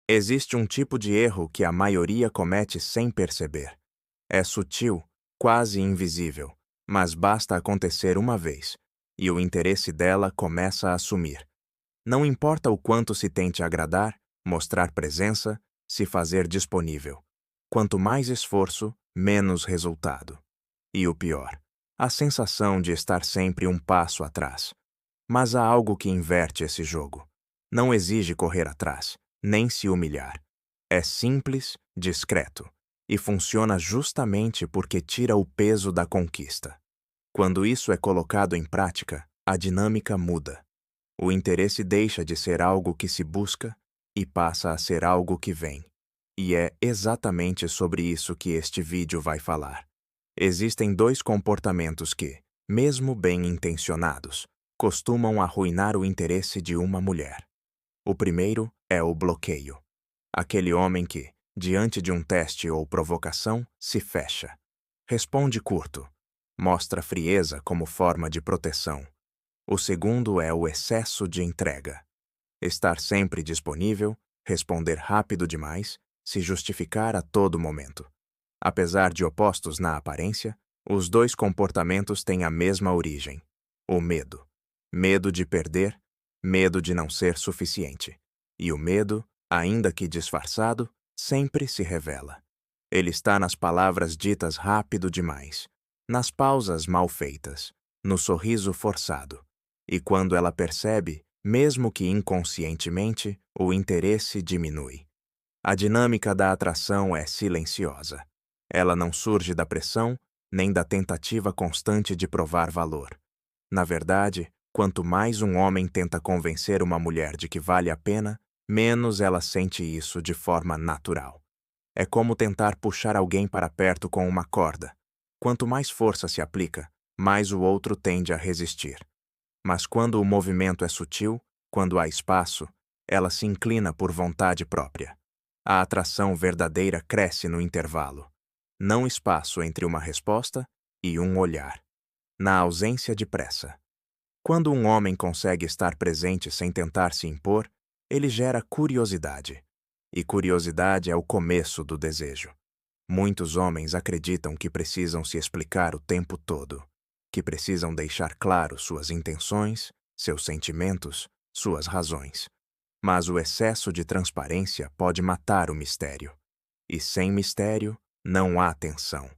Existe um tipo de erro que a maioria comete sem perceber. É sutil, quase invisível, mas basta acontecer uma vez, e o interesse dela começa a sumir. Não importa o quanto se tente agradar, mostrar presença, se fazer disponível. Quanto mais esforço, menos resultado. E o pior, a sensação de estar sempre um passo atrás. Mas há algo que inverte esse jogo. Não exige correr atrás, nem se humilhar. É simples, discreto, e funciona justamente porque tira o peso da conquista. Quando isso é colocado em prática, a dinâmica muda. O interesse deixa de ser algo que se busca e passa a ser algo que vem. E é exatamente sobre isso que este vídeo vai falar. Existem dois comportamentos que, mesmo bem intencionados, costumam arruinar o interesse de uma mulher. O primeiro é o bloqueio. Aquele homem que, diante de um teste ou provocação, se fecha. Responde curto. Mostra frieza como forma de proteção. O segundo é o excesso de entrega. Estar sempre disponível, responder rápido demais, se justificar a todo momento. Apesar de opostos na aparência, os dois comportamentos têm a mesma origem: o medo. Medo de perder, medo de não ser suficiente. E o medo, ainda que disfarçado, sempre se revela. Ele está nas palavras ditas rápido demais, nas pausas mal feitas, no sorriso forçado. E quando ela percebe, mesmo que inconscientemente, o interesse diminui. A dinâmica da atração é silenciosa. Ela não surge da pressão, nem da tentativa constante de provar valor. Na verdade, quanto mais um homem tenta convencer uma mulher de que vale a pena, menos ela sente isso de forma natural. É como tentar puxar alguém para perto com uma corda. Quanto mais força se aplica, mais o outro tende a resistir. Mas quando o movimento é sutil, quando há espaço, ela se inclina por vontade própria. A atração verdadeira cresce no intervalo. Não espaço entre uma resposta e um olhar. Na ausência de pressa. Quando um homem consegue estar presente sem tentar se impor, ele gera curiosidade. E curiosidade é o começo do desejo. Muitos homens acreditam que precisam se explicar o tempo todo, que precisam deixar claro suas intenções, seus sentimentos, suas razões. Mas o excesso de transparência pode matar o mistério. E sem mistério, não há tensão.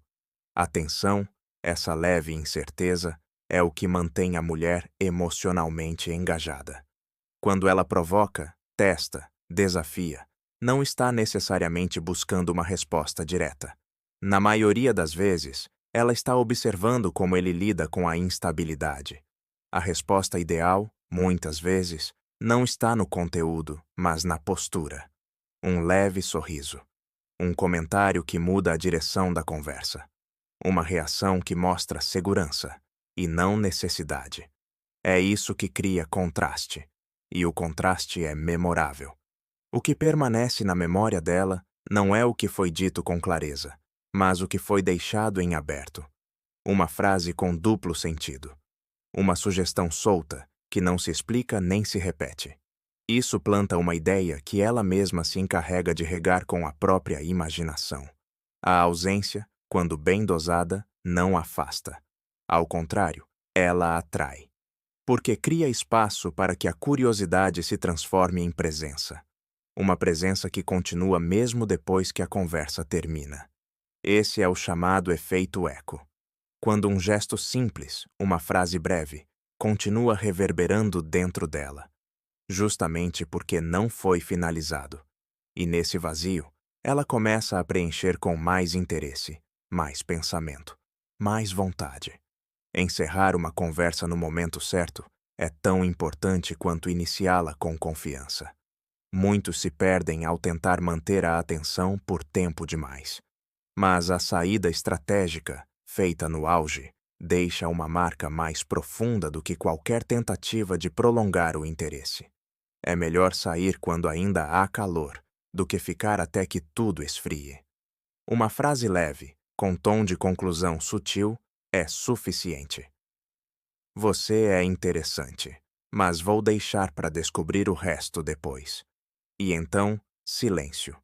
A tensão, essa leve incerteza, é o que mantém a mulher emocionalmente engajada. Quando ela provoca, testa, desafia, não está necessariamente buscando uma resposta direta. Na maioria das vezes, ela está observando como ele lida com a instabilidade. A resposta ideal, muitas vezes, não está no conteúdo, mas na postura. Um leve sorriso. Um comentário que muda a direção da conversa. Uma reação que mostra segurança, e não necessidade. É isso que cria contraste. E o contraste é memorável. O que permanece na memória dela não é o que foi dito com clareza, mas o que foi deixado em aberto. Uma frase com duplo sentido. Uma sugestão solta, que não se explica nem se repete. Isso planta uma ideia que ela mesma se encarrega de regar com a própria imaginação. A ausência, quando bem dosada, não afasta. Ao contrário, ela atrai. Porque cria espaço para que a curiosidade se transforme em presença. Uma presença que continua mesmo depois que a conversa termina. Esse é o chamado efeito eco. Quando um gesto simples, uma frase breve, continua reverberando dentro dela. Justamente porque não foi finalizado. E nesse vazio, ela começa a preencher com mais interesse, mais pensamento, mais vontade. Encerrar uma conversa no momento certo é tão importante quanto iniciá-la com confiança. Muitos se perdem ao tentar manter a atenção por tempo demais. Mas a saída estratégica, feita no auge, deixa uma marca mais profunda do que qualquer tentativa de prolongar o interesse. É melhor sair quando ainda há calor, do que ficar até que tudo esfrie. Uma frase leve, com tom de conclusão sutil, é suficiente. Você é interessante, mas vou deixar para descobrir o resto depois. E então, Silêncio.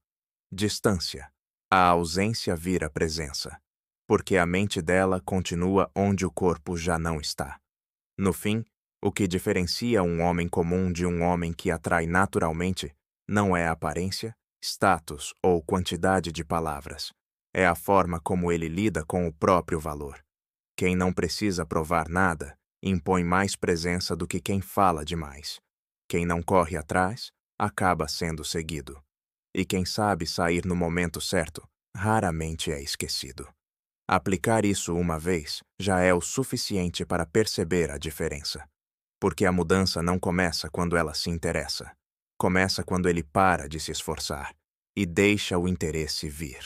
Distância. A ausência vira presença, porque a mente dela continua onde o corpo já não está. No fim, o que diferencia um homem comum de um homem que atrai naturalmente não é aparência, status ou quantidade de palavras. É a forma como ele lida com o próprio valor. Quem não precisa provar nada impõe mais presença do que quem fala demais. Quem não corre atrás acaba sendo seguido. E quem sabe sair no momento certo raramente é esquecido. Aplicar isso uma vez já é o suficiente para perceber a diferença. Porque a mudança não começa quando ela se interessa. Começa quando ele para de se esforçar e deixa o interesse vir.